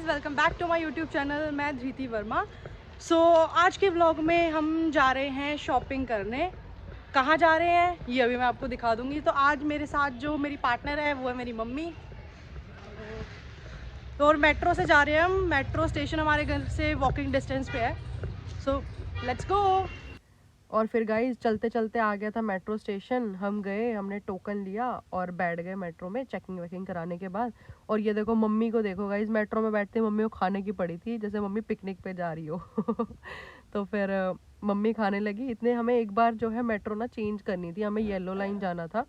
Welcome back to my YouTube channel. मैं धृति वर्मा। आज के व्लॉग में हम जा रहे हैं शॉपिंग करने। कहाँ जा रहे हैं ये अभी मैं आपको दिखा दूँगी। तो आज मेरे साथ जो मेरी पार्टनर है वो है मेरी मम्मी। तो और मेट्रो से जा रहे हैं हम। मेट्रो स्टेशन हमारे घर से वॉकिंग डिस्टेंस पे है। So let's go. और फिर गाइस चलते चलते आ गया था मेट्रो स्टेशन। हम गए, हमने टोकन लिया और बैठ गए मेट्रो में चेकिंग वेकिंग कराने के बाद। और ये देखो मम्मी को, देखो गाइस मेट्रो में बैठते मम्मी को खाने की पड़ी थी जैसे मम्मी पिकनिक पे जा रही हो। तो फिर मम्मी खाने लगी। इतने हमें एक बार जो है मेट्रो ना चेंज करनी थी, हमें येलो लाइन जाना था।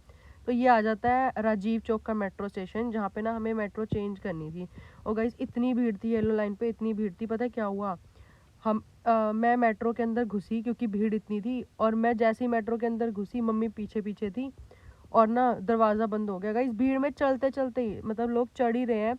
तो ये आ जाता है राजीव चौक का मेट्रो स्टेशन, जहाँ पे ना हमें मेट्रो चेंज करनी थी। और गाइस इतनी भीड़ थी येलो लाइन पे, इतनी भीड़ थी, पता है क्या हुआ। मैं मेट्रो के अंदर घुसी क्योंकि भीड़ इतनी थी, और मैं जैसे ही मेट्रो के अंदर घुसी मम्मी पीछे पीछे थी और ना दरवाज़ा बंद हो गया। गाइस भीड़ में चलते चलते ही मतलब लोग चढ़ ही रहे हैं,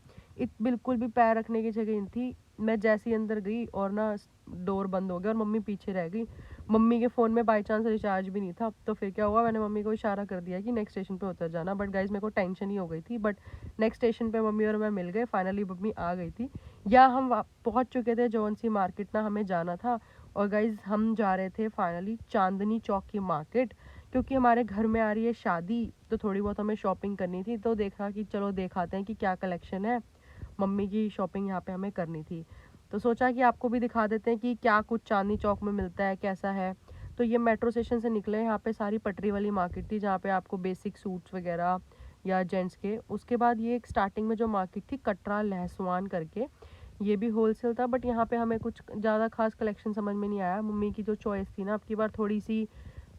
बिल्कुल भी पैर रखने की जगह नहीं थी। मैं जैसे ही अंदर गई और ना डोर बंद हो गया और मम्मी पीछे रह गई। मम्मी के फ़ोन में बाई चांस रिचार्ज भी नहीं था। तो फिर क्या हुआ, मैंने मम्मी को इशारा कर दिया कि नेक्स्ट स्टेशन पे उतर जाना। बट गाइस मेरे को टेंशन ही हो गई थी। बट नेक्स्ट स्टेशन पे मम्मी और मैं मिल गए, फाइनली मम्मी आ गई थी। या हम पहुंच चुके थे जौन सी मार्केट ना हमें जाना था। और गाइज हम जा रहे थे फाइनली चांदनी चौक की मार्केट, क्योंकि हमारे घर में आ रही है शादी। तो थोड़ी बहुत हमें शॉपिंग करनी थी। तो देखा कि चलो दिखाते हैं कि क्या कलेक्शन है। मम्मी की शॉपिंग यहाँ पे हमें करनी थी, तो सोचा कि आपको भी दिखा देते हैं कि क्या कुछ चांदनी चौक में मिलता है, कैसा है। तो ये मेट्रो स्टेशन से निकले, यहाँ पे सारी पटरी वाली मार्केट थी जहाँ पे आपको बेसिक सूट्स वगैरह या जेंट्स के। उसके बाद ये एक स्टार्टिंग में जो मार्केट थी कटरा लहसवान करके, ये भी होलसेल था। बट यहाँ पे हमें कुछ ज़्यादा खास कलेक्शन समझ में नहीं आया। मम्मी की जो चॉइस थी ना, अब की बार थोड़ी सी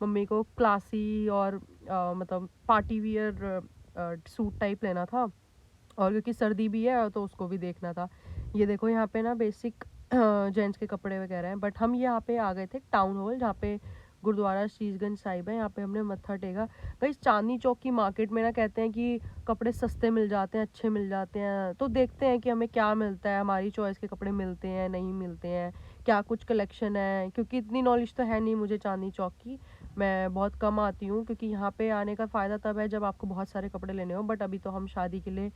मम्मी को क्लासी और मतलब पार्टी वियर सूट टाइप लेना था, और क्योंकि सर्दी भी है तो उसको भी देखना था। ये देखो यहाँ पे ना बेसिक जेंट्स के कपड़े वगैरह हैं। बट हम यहाँ पे आ गए थे टाउन हॉल, जहाँ पे गुरुद्वारा शीशगंज साहिब है। यहाँ पे हमने मत्था टेका। भाई चांदनी चौक की मार्केट में ना कहते हैं कि कपड़े सस्ते मिल जाते हैं, अच्छे मिल जाते हैं। तो देखते हैं कि हमें क्या मिलता है, हमारी चॉइस के कपड़े मिलते हैं नहीं मिलते हैं, क्या कुछ कलेक्शन है। क्योंकि इतनी नॉलेज तो है नहीं मुझे चांदनी चौक की, मैं बहुत कम आती हूँ। क्योंकि यहाँ पे आने का फ़ायदा तब है जब आपको बहुत सारे कपड़े लेने हो। बट अभी तो हम शादी के लिए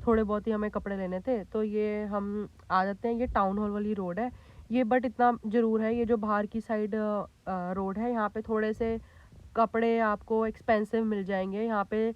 थोड़े बहुत ही हमें कपड़े लेने थे। तो ये हम आ जाते हैं, ये टाउन हॉल वाली रोड है ये। बट इतना ज़रूर है, ये जो बाहर की साइड रोड है, यहाँ पे थोड़े से कपड़े आपको एक्सपेंसिव मिल जाएंगे। यहाँ पे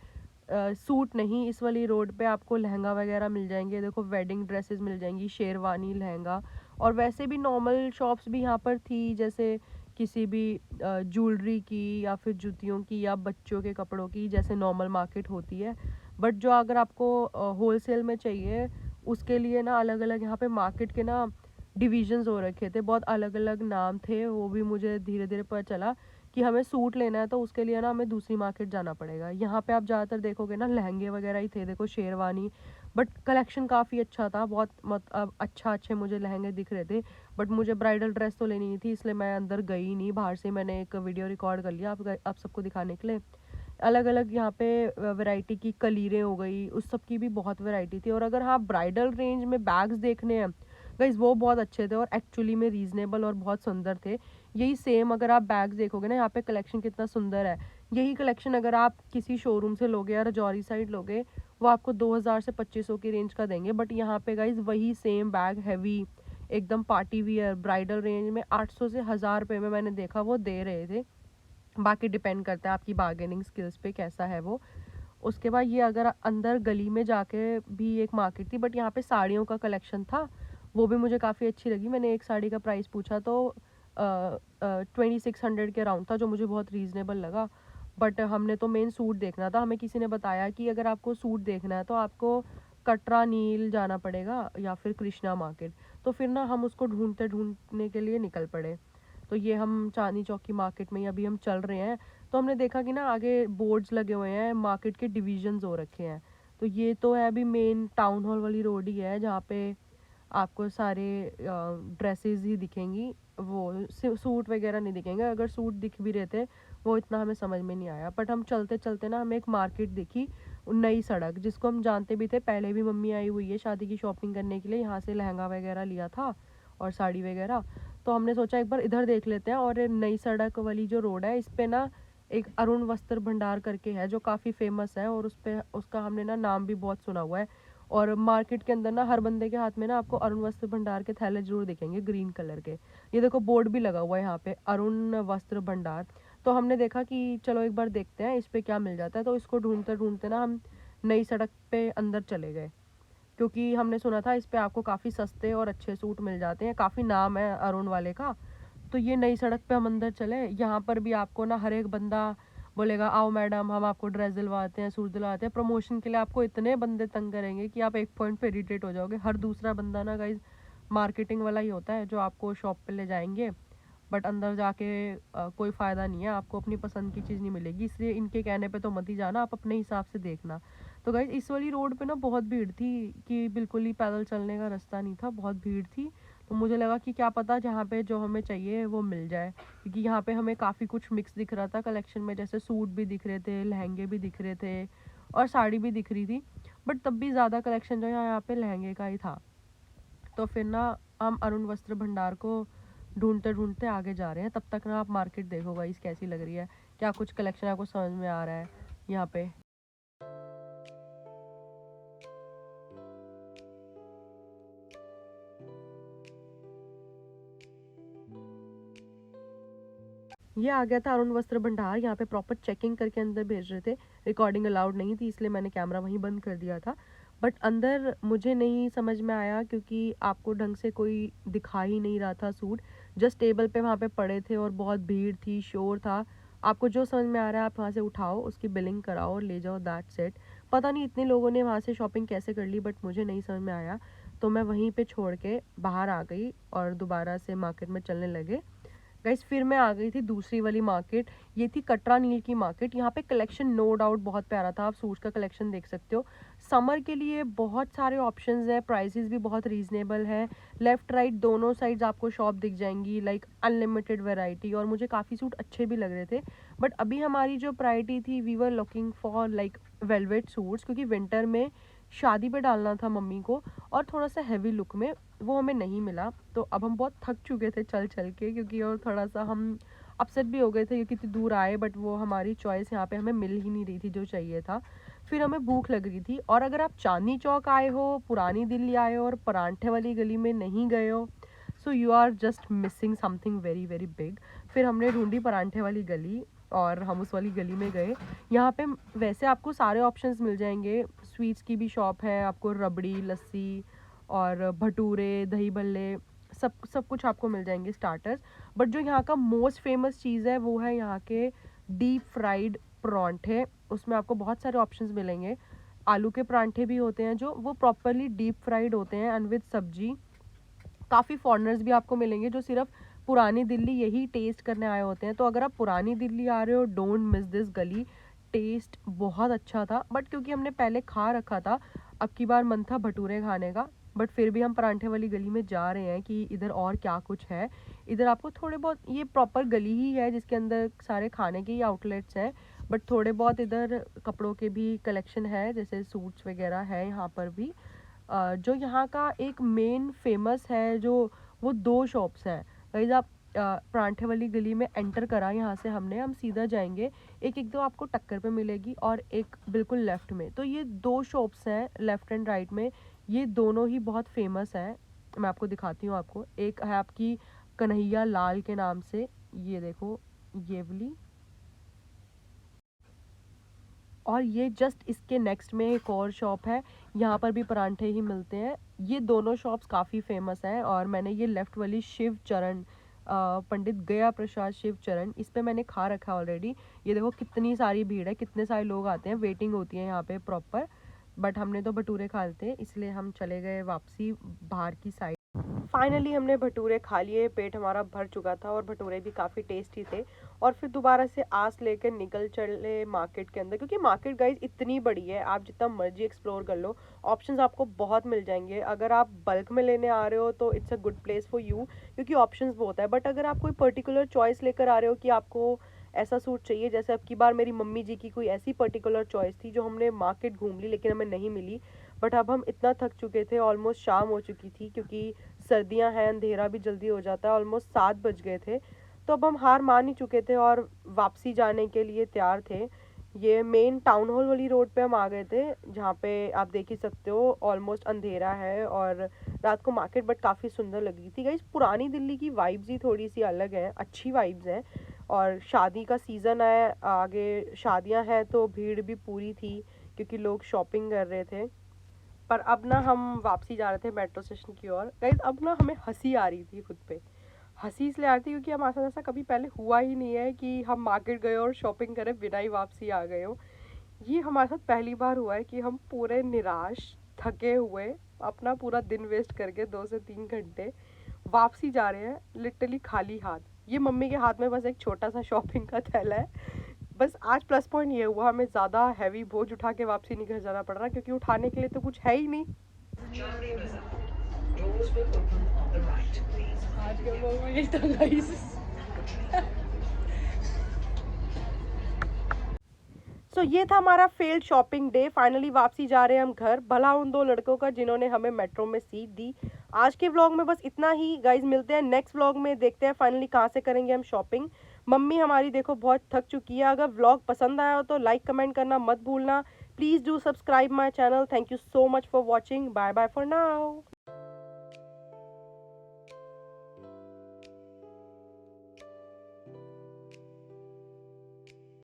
सूट नहीं, इस वाली रोड पे आपको लहंगा वगैरह मिल जाएंगे। देखो वेडिंग ड्रेसेस मिल जाएंगी, शेरवानी लहंगा। और वैसे भी नॉर्मल शॉप्स भी यहाँ पर थी, जैसे किसी भी ज्वेलरी की या फिर जूतियों की या बच्चों के कपड़ों की, जैसे नॉर्मल मार्केट होती है। बट जो अगर आपको होलसेल में चाहिए उसके लिए ना अलग अलग यहाँ पे मार्केट के ना डिविजन्स हो रखे थे, बहुत अलग अलग नाम थे। वो भी मुझे धीरे धीरे पता चला कि हमें सूट लेना है तो उसके लिए ना हमें दूसरी मार्केट जाना पड़ेगा। यहाँ पे आप ज़्यादातर देखोगे ना लहंगे वगैरह ही थे, देखो शेरवानी। बट कलेक्शन काफ़ी अच्छा था, बहुत अच्छे मुझे लहंगे दिख रहे थे। बट मुझे ब्राइडल ड्रेस तो लेनी नहीं थी, इसलिए मैं अंदर गई नहीं। बाहर से मैंने एक वीडियो रिकॉर्ड कर लिया आप सबको दिखाने के लिए। अलग अलग यहाँ पे वैरायटी की कलीरें हो गई, उस सब की भी बहुत वैरायटी थी। और अगर हाँ ब्राइडल रेंज में बैग्स देखने हैं गाइस, वो बहुत अच्छे थे और एक्चुअली में रीजनेबल और बहुत सुंदर थे। यही सेम अगर आप बैग्स देखोगे ना, यहाँ पे कलेक्शन कितना सुंदर है। यही कलेक्शन अगर आप किसी शोरूम से लोगे या रजौरी साइड लोगे, वो आपको 2000 से 2500 की रेंज का देंगे। बट यहाँ पे गाइज वही सेम बैग हैवी एकदम पार्टी वियर ब्राइडल रेंज में 800 से 1000 रुपये में मैंने देखा वो दे रहे थे। बाकी डिपेंड करता है आपकी बार्गेनिंग स्किल्स पे कैसा है वो। उसके बाद ये अगर अंदर गली में जाके भी एक मार्केट थी, बट यहाँ पे साड़ियों का कलेक्शन था, वो भी मुझे काफ़ी अच्छी लगी। मैंने एक साड़ी का प्राइस पूछा तो 2600 के अराउंड था, जो मुझे बहुत रीज़नेबल लगा। बट हमने तो मेन सूट देखना था, हमें किसी ने बताया कि अगर आपको सूट देखना है तो आपको कटरा नील जाना पड़ेगा या फिर कृष्णा मार्केट। तो फिर ना हम उसको ढूंढने के लिए निकल पड़े। तो ये हम चांदनी चौक की मार्केट में ही अभी हम चल रहे हैं। तो हमने देखा कि ना आगे बोर्ड्स लगे हुए हैं, मार्केट के डिविजन्स हो रखे हैं। तो ये तो है अभी मेन टाउन हॉल वाली रोड ही है, जहाँ पे आपको सारे ड्रेसेस ही दिखेंगी, वो सूट वगैरह नहीं दिखेंगे। अगर सूट दिख भी रहे थे वो इतना हमें समझ में नहीं आया। बट हम चलते चलते ना हमें एक मार्केट दिखी, नई सड़क, जिसको हम जानते भी थे, पहले भी मम्मी आई हुई है शादी की शॉपिंग करने के लिए, यहाँ से लहंगा वगैरह लिया था और साड़ी वगैरह। तो हमने सोचा एक बार इधर देख लेते हैं। और नई सड़क वाली जो रोड है, इस पे ना एक अरुण वस्त्र भंडार करके है जो काफ़ी फेमस है, और उस पे उसका हमने ना नाम भी बहुत सुना हुआ है। और मार्केट के अंदर ना हर बंदे के हाथ में ना आपको अरुण वस्त्र भंडार के थैले जरूर दिखेंगे ग्रीन कलर के। ये देखो बोर्ड भी लगा हुआ है यहाँ पे, अरुण वस्त्र भंडार। तो हमने देखा कि चलो एक बार देखते हैं इस पे क्या मिल जाता है। तो इसको ढूंढते ढूंढते ना हम नई सड़क पे अंदर चले गए, क्योंकि हमने सुना था इस पे आपको काफ़ी सस्ते और अच्छे सूट मिल जाते हैं, काफ़ी नाम है अरुण वाले का। तो ये नई सड़क पे हम अंदर चले। यहाँ पर भी आपको ना हर एक बंदा बोलेगा आओ मैडम हम आपको ड्रेस दिलवाते हैं, सूट दिलवाते हैं। प्रमोशन के लिए आपको इतने बंदे तंग करेंगे कि आप एक पॉइंट पे इरिटेट हो जाओगे। हर दूसरा बंदा ना गाइज मार्केटिंग वाला ही होता है जो आपको शॉप पे ले जाएंगे, बट अंदर जाके कोई फ़ायदा नहीं है, आपको अपनी पसंद की चीज़ नहीं मिलेगी। इसलिए इनके कहने पे तो मत ही जाना, आप अपने हिसाब से देखना। तो गाइज इस वाली रोड पे ना बहुत भीड़ थी कि बिल्कुल ही पैदल चलने का रास्ता नहीं था, बहुत भीड़ थी। तो मुझे लगा कि क्या पता जहाँ पे जो हमें चाहिए वो मिल जाए, क्योंकि यहाँ पे हमें काफ़ी कुछ मिक्स दिख रहा था कलेक्शन में, जैसे सूट भी दिख रहे थे, लहंगे भी दिख रहे थे और साड़ी भी दिख रही थी। बट तब भी ज़्यादा कलेक्शन जो है यहाँ पे लहंगे का ही था। तो फिर ना हम अरुण वस्त्र भंडार को ढूंढते ढूंढते आगे जा रहे हैं। तब तक ना आप मार्केट देखो गाइस कैसी लग रही है, क्या कुछ कलेक्शन आपको समझ में आ रहा है यहाँ पे। ये आ गया था अरुण वस्त्र भंडार। यहाँ पे प्रॉपर चेकिंग करके अंदर भेज रहे थे, रिकॉर्डिंग अलाउड नहीं थी, इसलिए मैंने कैमरा वहीं बंद कर दिया था। बट अंदर मुझे नहीं समझ में आया क्योंकि आपको ढंग से कोई दिखा ही नहीं रहा था सूट, जस्ट टेबल पे वहाँ पे पड़े थे और बहुत भीड़ थी, शोर था। आपको जो समझ में आ रहा है आप वहाँ से उठाओ, उसकी बिलिंग कराओ और ले जाओ, दैट सेट। पता नहीं इतने लोगों ने वहाँ से शॉपिंग कैसे कर ली, बट मुझे नहीं समझ में आया। तो मैं वहीं पे छोड़ के बाहर आ गई और दोबारा से मार्केट में चलने लगे। गाइस फिर मैं आ गई थी दूसरी वाली मार्केट, ये थी कटरा नील की मार्केट। यहाँ पे कलेक्शन नो डाउट बहुत प्यारा था, आप सूट्स का कलेक्शन देख सकते हो। समर के लिए बहुत सारे ऑप्शंस हैं, प्राइसेस भी बहुत रीजनेबल है। लेफ्ट राइट दोनों साइड्स आपको शॉप दिख जाएंगी, लाइक अनलिमिटेड वैरायटी, और मुझे काफ़ी सूट अच्छे भी लग रहे थे। बट अभी हमारी जो प्रायोरिटी थी, we were looking for like velvet suits, क्योंकि विंटर में शादी पे डालना था मम्मी को और थोड़ा सा हैवी लुक में, वो हमें नहीं मिला। तो अब हम बहुत थक चुके थे चल चल के, क्योंकि और थोड़ा सा हम अपसेट भी हो गए थे क्योंकि इतनी दूर आए, बट वो हमारी चॉइस यहाँ पे हमें मिल ही नहीं रही थी जो चाहिए था। फिर हमें भूख लग रही थी, और अगर आप चांदनी चौक आए हो, पुरानी दिल्ली आए हो और परांठे वाली गली में नहीं गए हो, so you are just missing something very very big. फिर हमने ढूंढी परांठे वाली गली और हम उस वाली गली में गए। यहाँ पे वैसे आपको सारे ऑप्शंस मिल जाएंगे, स्वीट्स की भी शॉप है, आपको रबड़ी, लस्सी और भटूरे, दही भल्ले, सब सब कुछ आपको मिल जाएंगे स्टार्टर्स। बट जो यहाँ का मोस्ट फेमस चीज़ है वो है यहाँ के डीप फ्राइड परांठे। उसमें आपको बहुत सारे ऑप्शंस मिलेंगे। आलू के परांठे भी होते हैं जो वो प्रॉपरली डीप फ्राइड होते हैं एंड विद सब्जी। काफ़ी फॉरेनर्स भी आपको मिलेंगे जो सिर्फ पुरानी दिल्ली यही टेस्ट करने आए होते हैं। तो अगर आप पुरानी दिल्ली आ रहे हो, डोंट मिस दिस गली, टेस्ट बहुत अच्छा था। बट क्योंकि हमने पहले खा रखा था, अब की बार मन था भटूरे खाने का। बट फिर भी हम परांठे वाली गली में जा रहे हैं कि इधर और क्या कुछ है। इधर आपको थोड़े बहुत, ये प्रॉपर गली ही है जिसके अंदर सारे खाने के ही आउटलेट्स हैं, बट थोड़े बहुत इधर कपड़ों के भी कलेक्शन है, जैसे सूट्स वगैरह है यहाँ पर भी। जो यहाँ का एक मेन फेमस है जो, वो दो शॉप्स हैं गाइस। आप परांठे वाली गली में एंटर करा यहाँ से हमने, हम सीधा जाएंगे, एक एक दो आपको टक्कर पे मिलेगी और एक बिल्कुल लेफ्ट में। तो ये दो शॉप्स हैं लेफ्ट एंड राइट में, ये दोनों ही बहुत फेमस हैं। मैं आपको दिखाती हूँ। आपको एक है आपकी कन्हैया लाल के नाम से, ये देखो ये वाली, और ये जस्ट इसके नेक्स्ट में एक और शॉप है, यहाँ पर भी परांठे ही मिलते हैं। ये दोनों शॉप्स काफ़ी फेमस हैं। और मैंने ये लेफ़्ट वाली शिव चरण, पंडित गया प्रसाद शिव चरण, इस पे मैंने खा रखा है ऑलरेडी। ये देखो कितनी सारी भीड़ है, कितने सारे लोग आते हैं, वेटिंग होती है यहाँ पे प्रॉपर। बट हमने तो भटूरे खा लेते, इसलिए हम चले गए वापसी बाहर की साइड। फाइनली हमने भटूरे खा लिए, पेट हमारा भर चुका था और भटूरे भी काफ़ी टेस्टी थे। और फिर दोबारा से आस लेकर निकल चले मार्केट के अंदर, क्योंकि मार्केट गाइज इतनी बड़ी है, आप जितना मर्जी एक्सप्लोर कर लो, ऑप्शंस आपको बहुत मिल जाएंगे। अगर आप बल्क में लेने आ रहे हो तो it's a good place for you, क्योंकि ऑप्शंस बहुत है। बट अगर आप कोई पर्टिकुलर चॉइस लेकर आ रहे हो कि आपको ऐसा सूट चाहिए, जैसे अब की बार मेरी मम्मी जी की कोई ऐसी पर्टिकुलर चॉइस थी जो हमने मार्केट घूम ली लेकिन हमें नहीं मिली। बट अब हम इतना थक चुके थे, ऑलमोस्ट शाम हो चुकी थी, क्योंकि सर्दियां हैं, अंधेरा भी जल्दी हो जाता है, ऑलमोस्ट 7 बज गए थे। तो अब हम हार मान ही चुके थे और वापसी जाने के लिए तैयार थे। ये मेन टाउन हॉल वाली रोड पे हम आ गए थे, जहाँ पे आप देख ही सकते हो ऑलमोस्ट अंधेरा है और रात को मार्केट बट काफ़ी सुंदर लग रही थी गाइस। पुरानी दिल्ली की वाइब्स ही थोड़ी सी अलग हैं, अच्छी वाइब्स हैं। और शादी का सीज़न है, आगे शादियां हैं तो भीड़ भी पूरी थी क्योंकि लोग शॉपिंग कर रहे थे। पर अब ना हम वापसी जा रहे थे मेट्रो स्टेशन की ओर गाइस। अब ना हमें हंसी आ रही थी खुद पे। हंसी इसलिए आ रही थी क्योंकि हमारे साथ ऐसा कभी पहले हुआ ही नहीं है कि हम मार्केट गए और शॉपिंग करे बिना ही वापसी आ गए हो। ये हमारे साथ पहली बार हुआ है कि हम पूरे निराश, थके हुए, अपना पूरा दिन वेस्ट करके 2 से 3 घंटे वापसी जा रहे हैं लिटरली खाली हाथ। ये मम्मी के हाथ में बस एक छोटा सा शॉपिंग का थैला है। बस आज प्लस पॉइंट ये हुआ, हमें ज़्यादा हैवी बोझ उठा के वापसी नहीं घर जाना पड़ रहा क्योंकि उठाने के लिए तो कुछ है ही नहीं। आज के व्लॉग में यही था गाइस। सो ये था हमारा फेल्ड शॉपिंग डे। फाइनली वापसी जा रहे हैं हम घर, भला उन 2 लड़कों का जिन्होंने हमें मेट्रो में सीट दी। आज के व्लॉग में बस इतना ही गाइज, मिलते हैं नेक्स्ट व्लॉग में, देखते हैं फाइनली कहाँ से करेंगे हम शॉपिंग। मम्मी हमारी देखो बहुत थक चुकी है। अगर व्लॉग पसंद आया हो तो लाइक कमेंट करना मत भूलना। Please do subscribe my channel. Thank you so much for watching. Bye bye for now.